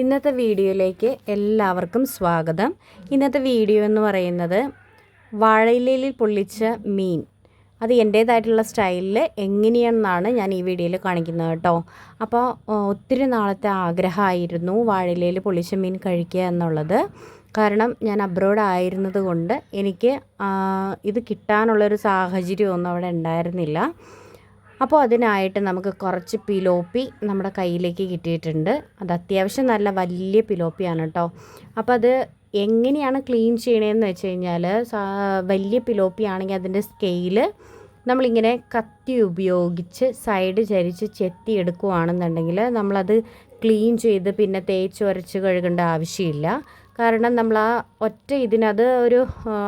ഇന്നത്തെ വീഡിയോയിലേക്ക് എല്ലാവർക്കും സ്വാഗതം. ഇന്നത്തെ വീഡിയോ എന്ന് പറയുന്നത് വാഴയിലയിൽ പൊള്ളിച്ച മീൻ, അത് എൻ്റേതായിട്ടുള്ള സ്റ്റൈലിൽ എങ്ങനെയാണെന്നാണ് ഞാൻ ഈ വീഡിയോയിൽ കാണിക്കുന്നത് കേട്ടോ. അപ്പോൾ ഒത്തിരി നാളത്തെ ആഗ്രഹമായിരുന്നു വാഴയിലയിൽ പൊള്ളിച്ച മീൻ കഴിക്കുക എന്നുള്ളത്. കാരണം ഞാൻ അബ്രോഡ് ആയിരുന്നത് കൊണ്ട് എനിക്ക് ഇത് കിട്ടാനുള്ളൊരു സാഹചര്യമൊന്നും അവിടെ ഉണ്ടായിരുന്നില്ല. അപ്പോൾ അതിനായിട്ട് നമുക്ക് കുറച്ച് പിലോപ്പി നമ്മുടെ കയ്യിലേക്ക് കിട്ടിയിട്ടുണ്ട്. അത് അത്യാവശ്യം നല്ല വലിയ പിലോപ്പിയാണ് കേട്ടോ. അപ്പോൾ അത് എങ്ങനെയാണ് ക്ലീൻ ചെയ്യണതെന്ന് വെച്ച് കഴിഞ്ഞാൽ, വലിയ പിലോപ്പി ആണെങ്കിൽ അതിൻ്റെ സ്കെയില് നമ്മളിങ്ങനെ കത്തി ഉപയോഗിച്ച് സൈഡ് ചരിച്ച് ചെത്തി എടുക്കുകയാണെന്നുണ്ടെങ്കിൽ നമ്മളത് ക്ലീൻ ചെയ്ത് പിന്നെ തേച്ച് ഉരച്ച് കഴുകേണ്ട ആവശ്യമില്ല. കാരണം നമ്മൾ ആ ഒറ്റ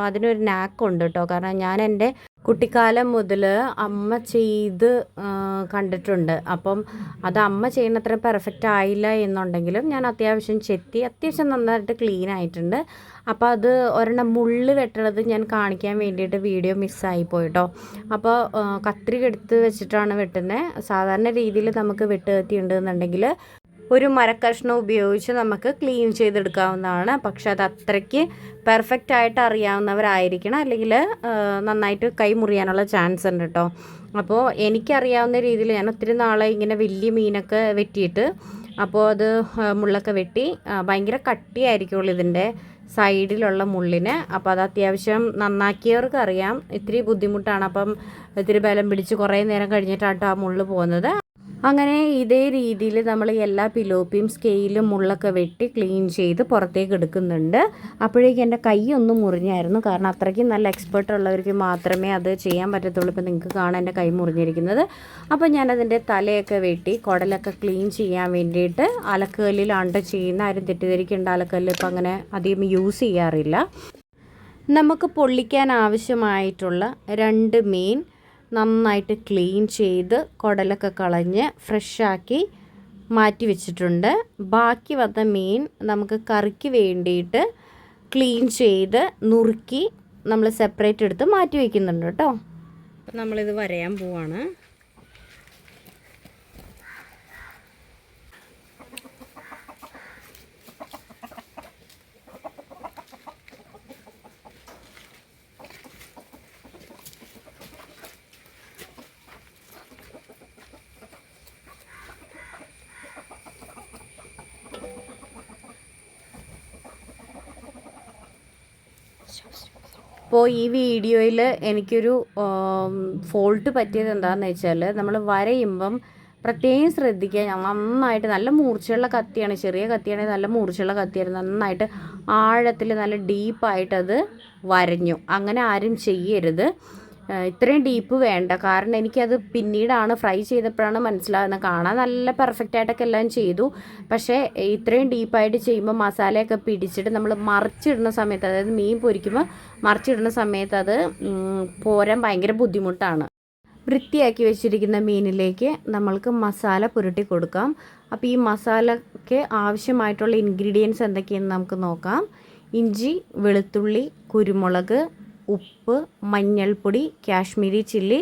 അതിനൊരു നാക്കുണ്ട് കേട്ടോ. കാരണം ഞാൻ എൻ്റെ കുട്ടിക്കാലം മുതൽ അമ്മ ചെയ്ത് കണ്ടിട്ടുണ്ട്. അപ്പം അത് അമ്മ ചെയ്യുന്നത്ര പെർഫെക്റ്റ് ആയില്ല എന്നുണ്ടെങ്കിലും ഞാൻ അത്യാവശ്യം നന്നായിട്ട് ക്ലീൻ ആയിട്ടുണ്ട്. അപ്പോൾ അത് ഒരെണ്ണം മുള്ള് വെട്ടണത് ഞാൻ കാണിക്കാൻ വേണ്ടിയിട്ട് വീഡിയോ മിസ്സായിപ്പോയിട്ടോ. അപ്പോൾ കത്രിക എടുത്ത് വെച്ചിട്ടാണ് വെട്ടുന്നത്. സാധാരണ രീതിയിൽ നമുക്ക് വെട്ട് കത്തി ഉണ്ടെന്നുണ്ടെങ്കിൽ ഒരു മരക്കഷ്ണം ഉപയോഗിച്ച് നമുക്ക് ക്ലീൻ ചെയ്തെടുക്കാവുന്നതാണ്. പക്ഷെ അത് അത്രയ്ക്ക് പെർഫെക്റ്റ് ആയിട്ട് അറിയാവുന്നവരായിരിക്കണം, അല്ലെങ്കിൽ നന്നായിട്ട് കൈ മുറിയാനുള്ള ചാൻസ് ഉണ്ട് കേട്ടോ. അപ്പോൾ എനിക്കറിയാവുന്ന രീതിയിൽ ഞാൻ ഒത്തിരി നാളെ ഇങ്ങനെ വലിയ മീനൊക്കെ വെട്ടിയിട്ട്, അപ്പോൾ അത് മുള്ളൊക്കെ വെട്ടി ഭയങ്കര കട്ടിയായിരിക്കുള്ളൂ ഇതിൻ്റെ സൈഡിലുള്ള മുള്ളിന്. അപ്പോൾ അത് അത്യാവശ്യം നന്നാക്കിയവർക്ക് അറിയാം ഇത്തിരി ബുദ്ധിമുട്ടാണ്. അപ്പം ഇത്തിരി ബലം പിടിച്ച് കുറേ നേരം കഴിഞ്ഞിട്ടാട്ടോ ആ മുള്ള് പോകുന്നത്. അങ്ങനെ ഇതേ രീതിയിൽ നമ്മൾ എല്ലാ പിലോപ്പിയും സ്കെയിലും മുള്ളൊക്കെ വെട്ടി ക്ലീൻ ചെയ്ത് പുറത്തേക്ക് എടുക്കുന്നുണ്ട്. അപ്പോഴേക്കും എൻ്റെ കൈയൊന്ന് മുറിഞ്ഞായിരുന്നു. കാരണം അത്രയ്ക്കും നല്ല എക്സ്പേർട്ട് ഉള്ളവർക്ക് മാത്രമേ അത് ചെയ്യാൻ പറ്റത്തുള്ളൂ. ഇപ്പോൾ നിങ്ങൾക്ക് കാണാൻ എൻ്റെ കൈ മുറിഞ്ഞിരിക്കുന്നത്. അപ്പോൾ ഞാനതിൻ്റെ തലയൊക്കെ വെട്ടി കുടലൊക്കെ ക്ലീൻ ചെയ്യാൻ വേണ്ടിയിട്ട് അലക്കുകല്ലിലാണ് ചെയ്യുന്ന. ആരും തെറ്റിദ്ധരിക്കേണ്ട, അലക്കല്ല് ഇപ്പം അങ്ങനെ അധികം യൂസ് ചെയ്യാറില്ല. നമുക്ക് പൊള്ളിക്കാൻ ആവശ്യമായിട്ടുള്ള 2 മീൻ നന്നായിട്ട് ക്ലീൻ ചെയ്ത് കുടലൊക്കെ കളഞ്ഞ് ഫ്രഷാക്കി മാറ്റി വെച്ചിട്ടുണ്ട്. ബാക്കി വന്ന മീൻ നമുക്ക് കറിക്ക് വേണ്ടിയിട്ട് ക്ലീൻ ചെയ്ത് നുറുക്കി നമ്മൾ സെപ്പറേറ്റ് എടുത്ത് മാറ്റി വയ്ക്കുന്നുണ്ട് കേട്ടോ. നമ്മളിത് വരയാൻ പോവാണ്. അപ്പോൾ ഈ വീഡിയോയിൽ എനിക്കൊരു ഫോൾട്ട് പറ്റിയത് എന്താണെന്ന് വെച്ചാൽ, നമ്മൾ വരയുമ്പം പ്രത്യേകം ശ്രദ്ധിക്കുക. നന്നായിട്ട് നല്ല മൂർച്ചയുള്ള കത്തിയാണ്, ചെറിയ കത്തിയാണെങ്കിൽ നല്ല മൂർച്ചയുള്ള കത്തിയായിരുന്നു. നന്നായിട്ട് ആഴത്തിൽ നല്ല ഡീപ്പായിട്ടത് വരഞ്ഞു. അങ്ങനെ ആരും ചെയ്യരുത്. ഇത്രയും ഡീപ്പ് വേണ്ട. കാരണം എനിക്കത് പിന്നീടാണ് ഫ്രൈ ചെയ്തപ്പോഴാണ് മനസ്സിലാകുന്നത്. കാണാൻ നല്ല പെർഫെക്റ്റ് ആയിട്ടൊക്കെ എല്ലാം ചെയ്തു, പക്ഷേ ഇത്രയും ഡീപ്പായിട്ട് ചെയ്യുമ്പോൾ മസാലയൊക്കെ പിടിച്ചിട്ട് നമ്മൾ മറിച്ചിടുന്ന സമയത്ത്, അതായത് മീൻ പൊരിക്കുമ്പോൾ മറിച്ചിടുന്ന സമയത്ത് അത് പോരാൻ ഭയങ്കര ബുദ്ധിമുട്ടാണ്. വൃത്തിയാക്കി വെച്ചിരിക്കുന്ന മീനിലേക്ക് നമ്മൾക്ക് മസാല പുരട്ടി കൊടുക്കാം. അപ്പോൾ ഈ മസാലയ്ക്ക് ആവശ്യമായിട്ടുള്ള ഇൻഗ്രീഡിയൻസ് എന്തൊക്കെയെന്ന് നമുക്ക് നോക്കാം. ഇഞ്ചി, വെളുത്തുള്ളി, കുരുമുളക്, ഉപ്പ്, മഞ്ഞൾപ്പൊടി, കാശ്മീരി ചില്ലി,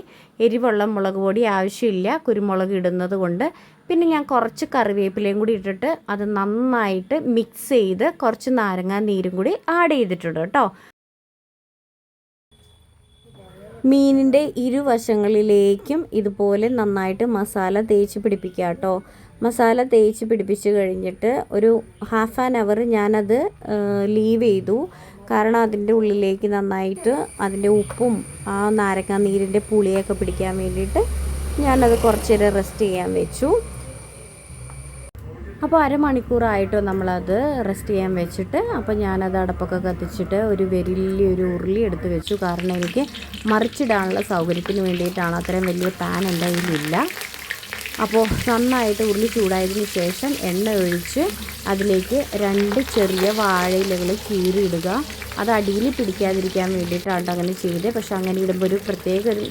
എരിവുള്ള മുളക് പൊടി ആവശ്യമില്ല കുരുമുളക് ഇടുന്നത് കൊണ്ട്. പിന്നെ ഞാൻ കുറച്ച് കറിവേപ്പിലയും കൂടി ഇട്ടിട്ട് അത് നന്നായിട്ട് മിക്സ് ചെയ്ത് കുറച്ച് നാരങ്ങാ നീരും കൂടി ആഡ് ചെയ്തിട്ടുണ്ട് കേട്ടോ. മീനിൻ്റെ ഇരുവശങ്ങളിലേക്കും ഇതുപോലെ നന്നായിട്ട് മസാല തേച്ച് പിടിപ്പിക്കുക കേട്ടോ. മസാല തേച്ച് പിടിപ്പിച്ച് കഴിഞ്ഞിട്ട് ഒരു ഹാഫ് ആൻ അവർ ഞാനത് ലീവ് ചെയ്തു. കാരണം അതിൻ്റെ ഉള്ളിലേക്ക് നന്നായിട്ട് അതിൻ്റെ ഉപ്പും ആ നാരങ്ങാ നീരിൻ്റെ പുളിയൊക്കെ പിടിക്കാൻ വേണ്ടിയിട്ട് ഞാനത് കുറച്ച് നേരം റെസ്റ്റ് ചെയ്യാൻ വെച്ചു. അപ്പോൾ അരമണിക്കൂറായിട്ടോ നമ്മളത് റെസ്റ്റ് ചെയ്യാൻ വെച്ചിട്ട്, അപ്പോൾ ഞാനത് അടപ്പൊക്കെ കത്തിച്ചിട്ട് ഒരു വലിയൊരു ഉരുളി എടുത്ത് വെച്ചു. കാരണം എനിക്ക് മറിച്ചിടാനുള്ള സൗകര്യത്തിന് വേണ്ടിയിട്ടാണ്. അത്രയും വലിയ പാൻ എൻ്റെ കയ്യിലില്ല. അപ്പോൾ നന്നായിട്ട് ഉരുളി ചൂടായതിന് ശേഷം എണ്ണ ഒഴിച്ച് അതിലേക്ക് 2 ചെറിയ വാഴയിലകൾ കീറിയിടുക. അത് അടിയിൽ പിടിക്കാതിരിക്കാൻ വേണ്ടിയിട്ടാണ് അങ്ങനെ ചെയ്തത്. പക്ഷെ അങ്ങനെ ഇടുമ്പോൾ ഒരു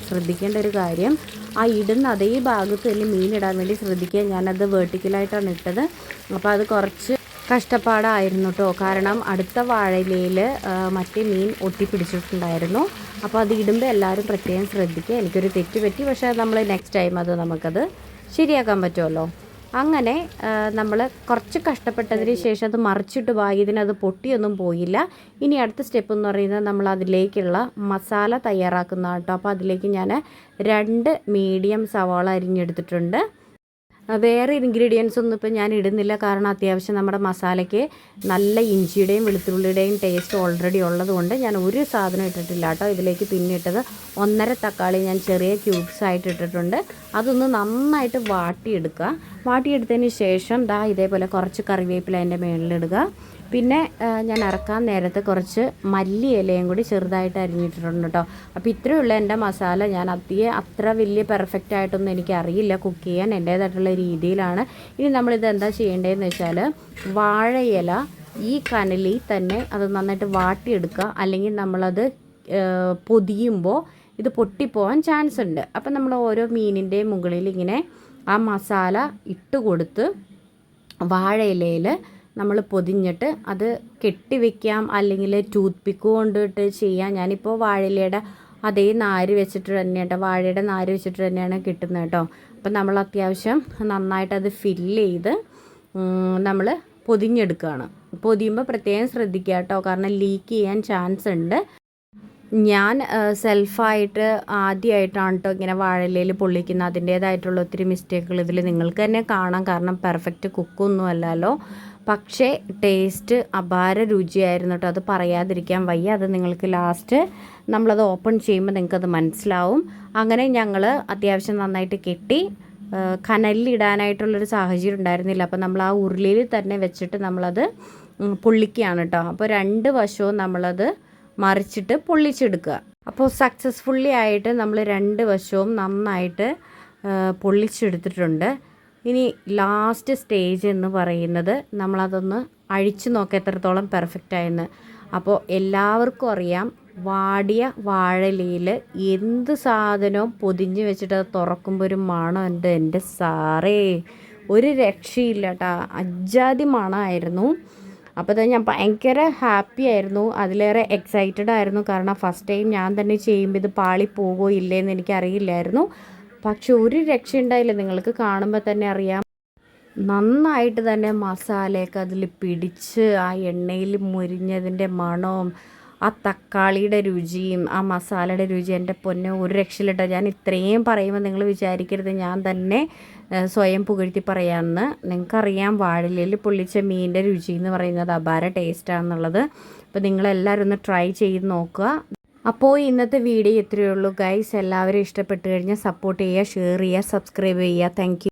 ശ്രദ്ധിക്കേണ്ട ഒരു കാര്യം, ആ ഇടുന്ന അതേ ഭാഗത്ത് തന്നെ മീൻ ഇടാൻ വേണ്ടി ശ്രദ്ധിക്കുക. ഞാനത് വെർട്ടിക്കലായിട്ടാണ് ഇട്ടത്. അപ്പോൾ അത് കുറച്ച് കഷ്ടപ്പാടായിരുന്നു കേട്ടോ. കാരണം അടുത്ത വാഴയിലയിൽ മറ്റേ മീൻ ഒട്ടിപ്പിടിച്ചിട്ടുണ്ടായിരുന്നു. അപ്പോൾ അത് ഇടുമ്പോൾ എല്ലാവരും പ്രത്യേകം ശ്രദ്ധിക്കുക. എനിക്കൊരു തെറ്റ് പറ്റി, പക്ഷേ നമ്മൾ നെക്സ്റ്റ് ടൈം നമുക്കത് ശരിയാക്കാൻ പറ്റുമല്ലോ. അങ്ങനെ നമ്മൾ കുറച്ച് കഷ്ടപ്പെട്ടതിന് ശേഷം അത് മറിച്ചിട്ട് ഭാഗ്യത്തിന് അത് പൊട്ടിയൊന്നും പോയില്ല. ഇനി അടുത്ത സ്റ്റെപ്പ് എന്ന് പറയുന്നത് നമ്മൾ അതിലേക്കുള്ള മസാല തയ്യാറാക്കുന്ന കേട്ടോ. അപ്പോൾ അതിലേക്ക് ഞാൻ 2 മീഡിയം സവാള അരിഞ്ഞെടുത്തിട്ടുണ്ട്. വേറെ ഇൻഗ്രീഡിയൻസ് ഒന്നും ഇപ്പം ഞാൻ ഇടുന്നില്ല, കാരണം അത്യാവശ്യം നമ്മുടെ മസാലയ്ക്ക് നല്ല ഇഞ്ചിയുടെയും വെളുത്തുള്ളിയുടെയും ടേസ്റ്റ് ഓൾറെഡി ഉള്ളതുകൊണ്ട് ഞാൻ ഒരു സാധനം ഇട്ടിട്ടില്ല കേട്ടോ. ഇതിലേക്ക് പിന്നെ ഇട്ടത് 1.5 തക്കാളി ഞാൻ ചെറിയ ക്യൂബ്സ് ആയിട്ട് ഇട്ടിട്ടുണ്ട്. അതൊന്ന് നന്നായിട്ട് വാട്ടിയെടുക്കുക. വാട്ടിയെടുത്തതിന് ശേഷം ഇതേപോലെ കുറച്ച് കറിവേപ്പില അതിൻ്റെ മുകളിലിടുക. പിന്നെ ഞാൻ ഇറക്കാൻ നേരത്ത് കുറച്ച് മല്ലി ഇലയും കൂടി ചെറുതായിട്ട് അരിഞ്ഞിട്ടിട്ടുണ്ട് കേട്ടോ. അപ്പോൾ ഇത്രയുള്ള എൻ്റെ മസാല. ഞാൻ അത്ര വലിയ പെർഫെക്റ്റ് ആയിട്ടൊന്നും എനിക്കറിയില്ല കുക്ക് ചെയ്യാൻ, എൻ്റേതായിട്ടുള്ള രീതിയിലാണ്. ഇനി നമ്മളിത് എന്താ ചെയ്യേണ്ടതെന്ന് വെച്ചാൽ വാഴയില ഈ കനലിൽ തന്നെ അത് നന്നായിട്ട് വാട്ടിയെടുക്കുക. അല്ലെങ്കിൽ നമ്മളത് പൊതിയുമ്പോൾ ഇത് പൊട്ടിപ്പോവാൻ ചാൻസ് ഉണ്ട്. അപ്പം നമ്മൾ ഓരോ മീനിൻ്റെയും മുകളിൽ ഇങ്ങനെ ആ മസാല ഇട്ട് കൊടുത്ത് വാഴയിലയിൽ നമ്മൾ പൊതിഞ്ഞിട്ട് അത് കെട്ടിവെക്കാം, അല്ലെങ്കിൽ ടൂത്ത് പിക്ക് കൊണ്ടിട്ട് ചെയ്യാം. ഞാനിപ്പോൾ വാഴയിലയുടെ അതേ നാര് വെച്ചിട്ട് തന്നെയാണ്, വാഴയുടെ നാര് വെച്ചിട്ട് തന്നെയാണ് കിട്ടുന്നത് കേട്ടോ. അപ്പം നമ്മൾ അത്യാവശ്യം നന്നായിട്ട് അത് ഫില്ല് ചെയ്ത് നമ്മൾ പൊതിഞ്ഞെടുക്കുകയാണ്. പൊതിയുമ്പോൾ പ്രത്യേകം ശ്രദ്ധിക്കുക കേട്ടോ, കാരണം ലീക്ക് ചെയ്യാൻ ചാൻസ് ഉണ്ട്. ഞാൻ സെൽഫായിട്ട് ആദ്യമായിട്ടാണ് കേട്ടോ ഇങ്ങനെ വാഴയിലയിൽ പൊള്ളിക്കുന്നത്. അതിൻ്റേതായിട്ടുള്ള ഒത്തിരി മിസ്റ്റേക്കുകൾ ഇതിൽ നിങ്ങൾക്ക് തന്നെ കാണാം, കാരണം പെർഫെക്റ്റ് കുക്കൊന്നും അല്ലല്ലോ. പക്ഷേ ടേസ്റ്റ് അപാര രുചിയായിരുന്നു കേട്ടോ. അത് പറയാതിരിക്കാൻ വയ്യ. അത് നിങ്ങൾക്ക് ലാസ്റ്റ് നമ്മളത് ഓപ്പൺ ചെയ്യുമ്പോൾ നിങ്ങൾക്കത് മനസ്സിലാവും. അങ്ങനെ ഞങ്ങൾ അത്യാവശ്യം നന്നായിട്ട് കെട്ടി കനലിലിടാനായിട്ടുള്ളൊരു സാഹചര്യം ഉണ്ടായിരുന്നില്ല. അപ്പോൾ നമ്മൾ ആ ഉരുളിയിൽ തന്നെ വെച്ചിട്ട് നമ്മളത് പൊള്ളിക്കുകയാണ് കേട്ടോ. അപ്പോൾ 2 വശവും നമ്മളത് മറിച്ചിട്ട് പൊള്ളിച്ചെടുക്കുക. അപ്പോൾ സക്സസ്ഫുള്ളി ആയിട്ട് നമ്മൾ 2 വശവും നന്നായിട്ട് പൊള്ളിച്ചെടുത്തിട്ടുണ്ട്. ഇനി ലാസ്റ്റ് സ്റ്റേജ് എന്ന് പറയുന്നത് നമ്മളതൊന്ന് അഴിച്ചു നോക്കുക എത്രത്തോളം പെർഫെക്റ്റ് ആയെന്ന്. അപ്പോൾ എല്ലാവർക്കും അറിയാം, വാടിയ വാഴയിലയിൽ എന്ത് സാധനവും പൊതിഞ്ഞ് വെച്ചിട്ട് അത് തുറക്കുമ്പോൾ ഒരു മണം ഉണ്ട്. എൻ്റെ സാറേ, ഒരു രക്ഷയില്ല കേട്ടോ, അജാതി മണമായിരുന്നു. അപ്പോൾ ഞാൻ ഭയങ്കര ഹാപ്പി ആയിരുന്നു, അതിലേറെ എക്സൈറ്റഡ് ആയിരുന്നു. കാരണം ഫസ്റ്റ് ടൈം ഞാൻ തന്നെ ചെയ്യുമ്പോൾ ഇത് പാളി പോകുമോ ഇല്ലേന്ന് എനിക്കറിയില്ലായിരുന്നു. പക്ഷെ ഒരു രക്ഷയുണ്ടായില്ല. നിങ്ങൾക്ക് കാണുമ്പോൾ തന്നെ അറിയാം, നന്നായിട്ട് തന്നെ മസാലയൊക്കെ അതിൽ പിടിച്ച് ആ എണ്ണയിൽ മുരിഞ്ഞതിൻ്റെ മണവും ആ തക്കാളിയുടെ രുചിയും ആ മസാലയുടെ രുചി, എൻ്റെ പൊന്നെ ഒരു രക്ഷയിലിട്ടോ. ഞാൻ ഇത്രയും പറയുമ്പോൾ നിങ്ങൾ വിചാരിക്കരുത് ഞാൻ തന്നെ സ്വയം പുകഴ്ത്തി പറയാമെന്ന്. നിങ്ങൾക്കറിയാം വാഴയിലയിൽ പൊള്ളിച്ച മീനിൻ്റെ രുചി എന്ന് പറയുന്നത് അപാര ടേസ്റ്റാണെന്നുള്ളത്. അപ്പോൾ നിങ്ങളെല്ലാവരും ഒന്ന് ട്രൈ ചെയ്ത് നോക്കുക. അപ്പോൾ ഇന്നത്തെ വീഡിയോ ഇത്രയേ ഉള്ളൂ ഗൈസ്. എല്ലാവരും ഇഷ്ടപ്പെട്ട് കഴിഞ്ഞാൽ സപ്പോർട്ട് ചെയ്യുക, ഷെയർ ചെയ്യുക, സബ്സ്ക്രൈബ് ചെയ്യുക. Thank you.